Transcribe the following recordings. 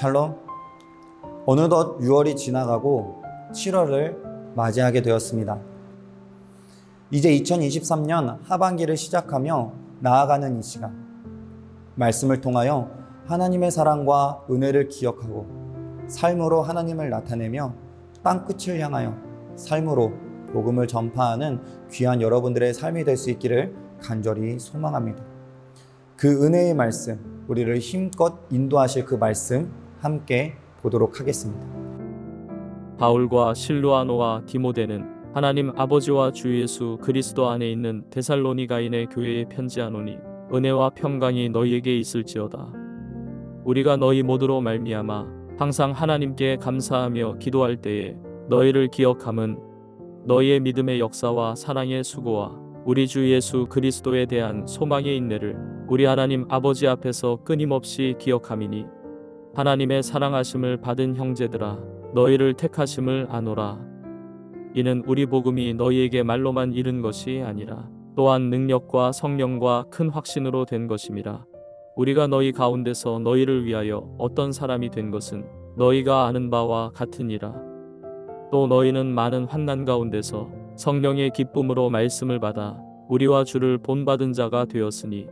샬롬. 어느덧 6월이 지나가고 7월을 맞이하게 되었습니다. 이제 2023년 하반기를 시작하며 나아가는 이 시간, 말씀을 통하여 하나님의 사랑과 은혜를 기억하고 삶으로 하나님을 나타내며 땅끝을 향하여 삶으로 복음을 전파하는 귀한 여러분들의 삶이 될 수 있기를 간절히 소망합니다. 그 은혜의 말씀, 우리를 힘껏 인도하실 그 말씀 함께 보도록 하겠습니다. 바울과 실루아노와 디모데는 하나님 아버지와 주 예수 그리스도 안에 있는 데살로니가인의 교회에 편지하노니 은혜와 평강이 너희에게 있을지어다. 우리가 너희 모두로 말미암아 항상 하나님께 감사하며 기도할 때에 너희를 기억함은 너희의 믿음의 역사와 사랑의 수고와 우리 주 예수 그리스도에 대한 소망의 인내를 우리 하나님 아버지 앞에서 끊임없이 기억함이니 하나님의 사랑하심을 받은 형제들아 너희를 택하심을 아노라. 이는 우리 복음이 너희에게 말로만 이른 것이 아니라 또한 능력과 성령과 큰 확신으로 된 것임이라. 우리가 너희 가운데서 너희를 위하여 어떤 사람이 된 것은 너희가 아는 바와 같으니라. 또 너희는 많은 환난 가운데서 성령의 기쁨으로 말씀을 받아 우리와 주를 본받은 자가 되었으니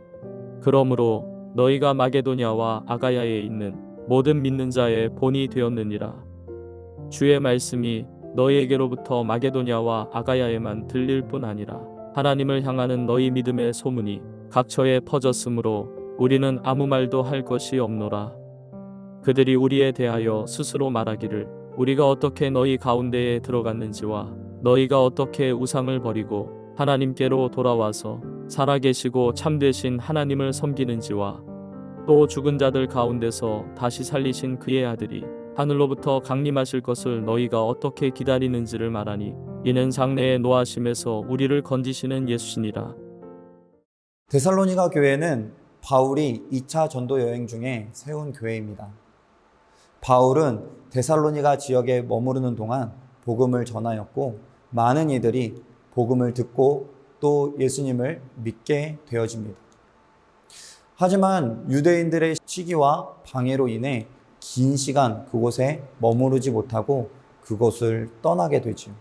그러므로 너희가 마게도냐와 아가야에 있는 모든 믿는 자의 본이 되었느니라. 주의 말씀이 너희에게로부터 마게도냐와 아가야에만 들릴 뿐 아니라 하나님을 향하는 너희 믿음의 소문이 각처에 퍼졌으므로 우리는 아무 말도 할 것이 없노라. 그들이 우리에 대하여 스스로 말하기를 우리가 어떻게 너희 가운데에 들어갔는지와 너희가 어떻게 우상을 버리고 하나님께로 돌아와서 살아계시고 참되신 하나님을 섬기는지와 또 죽은 자들 가운데서 다시 살리신 그의 아들이 하늘로부터 강림하실 것을 너희가 어떻게 기다리는지를 말하니 이는 장래의 노하심에서 우리를 건지시는 예수시니라. 데살로니가 교회는 바울이 2차 전도 여행 중에 세운 교회입니다. 바울은 데살로니가 지역에 머무르는 동안 복음을 전하였고 많은 이들이 복음을 듣고 또 예수님을 믿게 되어집니다. 하지만 유대인들의 시기와 방해로 인해 긴 시간 그곳에 머무르지 못하고 그곳을 떠나게 되죠.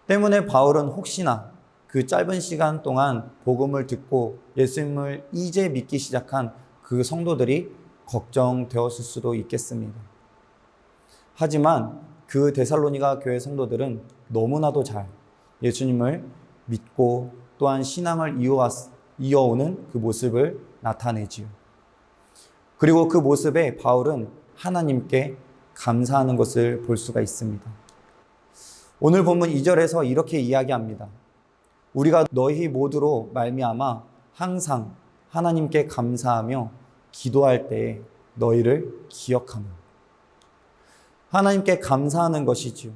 때문에 바울은 혹시나 그 짧은 시간 동안 복음을 듣고 예수님을 이제 믿기 시작한 그 성도들이 걱정되었을 수도 있겠습니다. 하지만 그 데살로니가 교회 성도들은 너무나도 잘 예수님을 믿고 또한 신앙을 이어오는 그 모습을 나타내지요. 그리고 그 모습에 바울은 하나님께 감사하는 것을 볼 수가 있습니다. 오늘 본문 2절에서 이렇게 이야기합니다. 우리가 너희 모두로 말미암아 항상 하나님께 감사하며 기도할 때에 너희를 기억하며. 하나님께 감사하는 것이지요.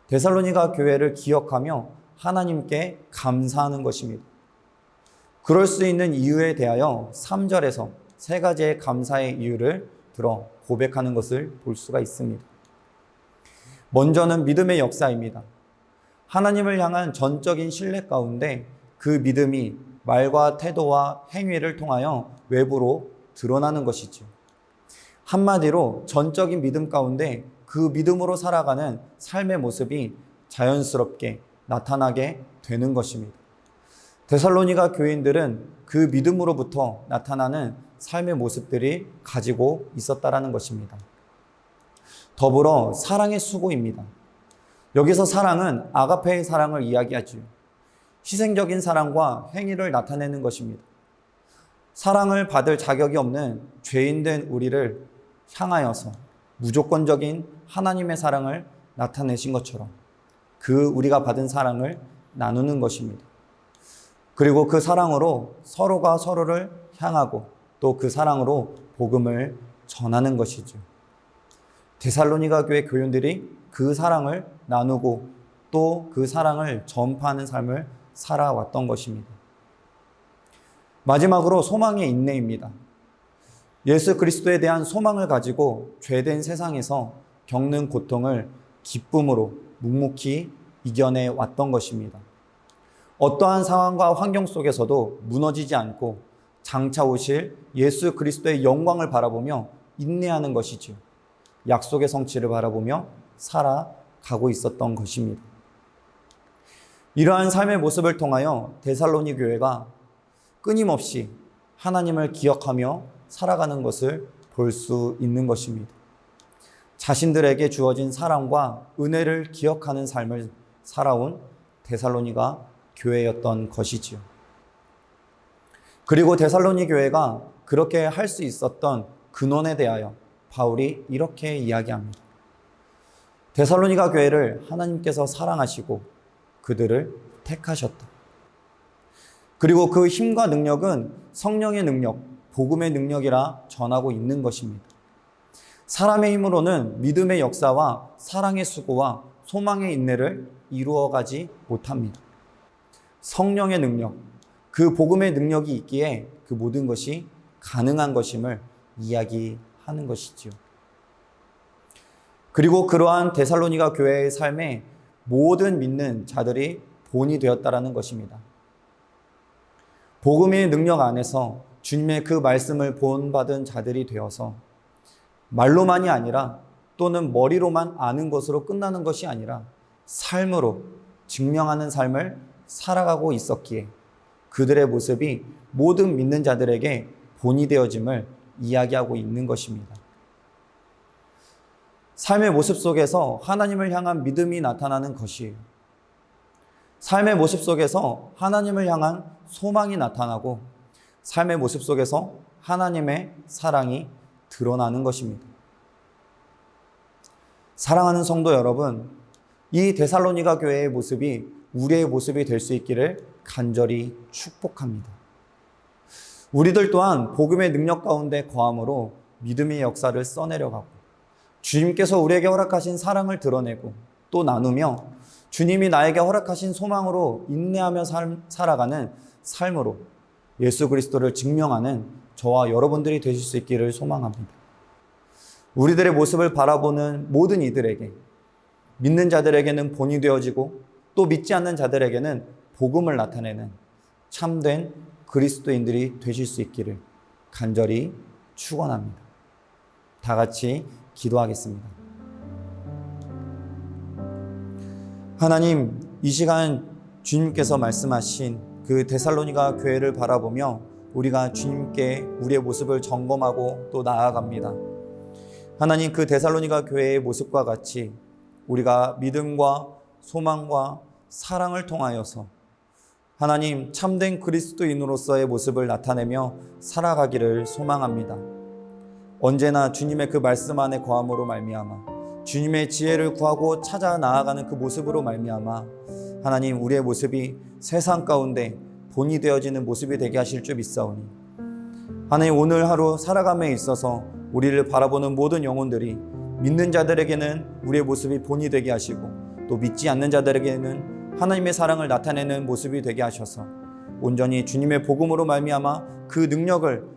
데살로니가 교회를 기억하며 하나님께 감사하는 것입니다. 그럴 수 있는 이유에 대하여 3절에서 세 가지의 감사의 이유를 들어 고백하는 것을 볼 수가 있습니다. 먼저는 믿음의 역사입니다. 하나님을 향한 전적인 신뢰 가운데 그 믿음이 말과 태도와 행위를 통하여 외부로 드러나는 것이죠. 한마디로 전적인 믿음 가운데 그 믿음으로 살아가는 삶의 모습이 자연스럽게 나타나게 되는 것입니다. 데살로니가 교인들은 그 믿음으로부터 나타나는 삶의 모습들이 가지고 있었다라는 것입니다. 더불어 사랑의 수고입니다. 여기서 사랑은 아가페의 사랑을 이야기하죠. 희생적인 사랑과 행위를 나타내는 것입니다. 사랑을 받을 자격이 없는 죄인된 우리를 향하여서 무조건적인 하나님의 사랑을 나타내신 것처럼 그 우리가 받은 사랑을 나누는 것입니다. 그리고 그 사랑으로 서로가 서로를 향하고 또 그 사랑으로 복음을 전하는 것이죠. 데살로니가 교회 교인들이 그 사랑을 나누고 또 그 사랑을 전파하는 삶을 살아왔던 것입니다. 마지막으로 소망의 인내입니다. 예수 그리스도에 대한 소망을 가지고 죄된 세상에서 겪는 고통을 기쁨으로 묵묵히 이겨내 왔던 것입니다. 어떠한 상황과 환경 속에서도 무너지지 않고 장차 오실 예수 그리스도의 영광을 바라보며 인내하는 것이지요. 약속의 성취를 바라보며 살아가고 있었던 것입니다. 이러한 삶의 모습을 통하여 데살로니 교회가 끊임없이 하나님을 기억하며 살아가는 것을 볼 수 있는 것입니다. 자신들에게 주어진 사랑과 은혜를 기억하는 삶을 살아온 데살로니가 교회였던 것이지요. 그리고 데살로니 교회가 그렇게 할 수 있었던 근원에 대하여 바울이 이렇게 이야기합니다. 데살로니가 교회를 하나님께서 사랑하시고 그들을 택하셨다. 그리고 그 힘과 능력은 성령의 능력, 복음의 능력이라 전하고 있는 것입니다. 사람의 힘으로는 믿음의 역사와 사랑의 수고와 소망의 인내를 이루어가지 못합니다. 성령의 능력, 그 복음의 능력이 있기에 그 모든 것이 가능한 것임을 이야기하는 것이지요. 그리고 그러한 데살로니가 교회의 삶에 모든 믿는 자들이 본이 되었다라는 것입니다. 복음의 능력 안에서 주님의 그 말씀을 본받은 자들이 되어서 말로만이 아니라 또는 머리로만 아는 것으로 끝나는 것이 아니라 삶으로 증명하는 삶을 살아가고 있었기에 그들의 모습이 모든 믿는 자들에게 본이 되어짐을 이야기하고 있는 것입니다. 삶의 모습 속에서 하나님을 향한 믿음이 나타나는 것이에요. 삶의 모습 속에서 하나님을 향한 소망이 나타나고 삶의 모습 속에서 하나님의 사랑이 드러나는 것입니다. 사랑하는 성도 여러분, 이 데살로니가 교회의 모습이 우리의 모습이 될 수 있기를 간절히 축복합니다. 우리들 또한 복음의 능력 가운데 거함으로 믿음의 역사를 써내려가고 주님께서 우리에게 허락하신 사랑을 드러내고 또 나누며 주님이 나에게 허락하신 소망으로 인내하며 살아가는 삶으로 예수 그리스도를 증명하는 저와 여러분들이 되실 수 있기를 소망합니다. 우리들의 모습을 바라보는 모든 이들에게, 믿는 자들에게는 본이 되어지고 또 믿지 않는 자들에게는 복음을 나타내는 참된 그리스도인들이 되실 수 있기를 간절히 축원합니다. 다 같이 기도하겠습니다. 하나님, 이 시간 주님께서 말씀하신 그 데살로니가 교회를 바라보며 우리가 주님께 우리의 모습을 점검하고 또 나아갑니다. 하나님, 그 데살로니가 교회의 모습과 같이 우리가 믿음과 소망과 사랑을 통하여서 하나님 참된 그리스도인으로서의 모습을 나타내며 살아가기를 소망합니다. 언제나 주님의 그 말씀 안에 거함으로 말미암아 주님의 지혜를 구하고 찾아 나아가는 그 모습으로 말미암아 하나님 우리의 모습이 세상 가운데 본이 되어지는 모습이 되게 하실 줄 믿사오니 하나님 오늘 하루 살아감에 있어서 우리를 바라보는 모든 영혼들이 믿는 자들에게는 우리의 모습이 본이 되게 하시고 또 믿지 않는 자들에게는 하나님의 사랑을 나타내는 모습이 되게 하셔서 온전히 주님의 복음으로 말미암아 그 능력을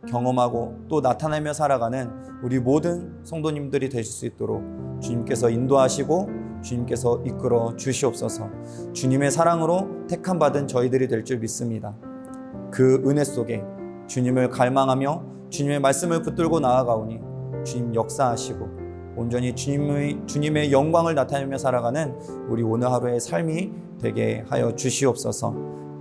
경험하고 또 나타내며 살아가는 우리 모든 성도님들이 되실 수 있도록 주님께서 인도하시고 주님께서 이끌어 주시옵소서. 주님의 사랑으로 택함 받은 저희들이 될 줄 믿습니다. 그 은혜 속에 주님을 갈망하며 주님의 말씀을 붙들고 나아가오니 주님 역사하시고 온전히 주님의 영광을 나타내며 살아가는 우리 오늘 하루의 삶이 되게 하여 주시옵소서.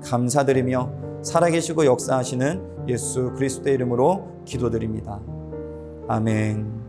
감사드리며 살아계시고 역사하시는 예수 그리스도의 이름으로 기도드립니다. 아멘.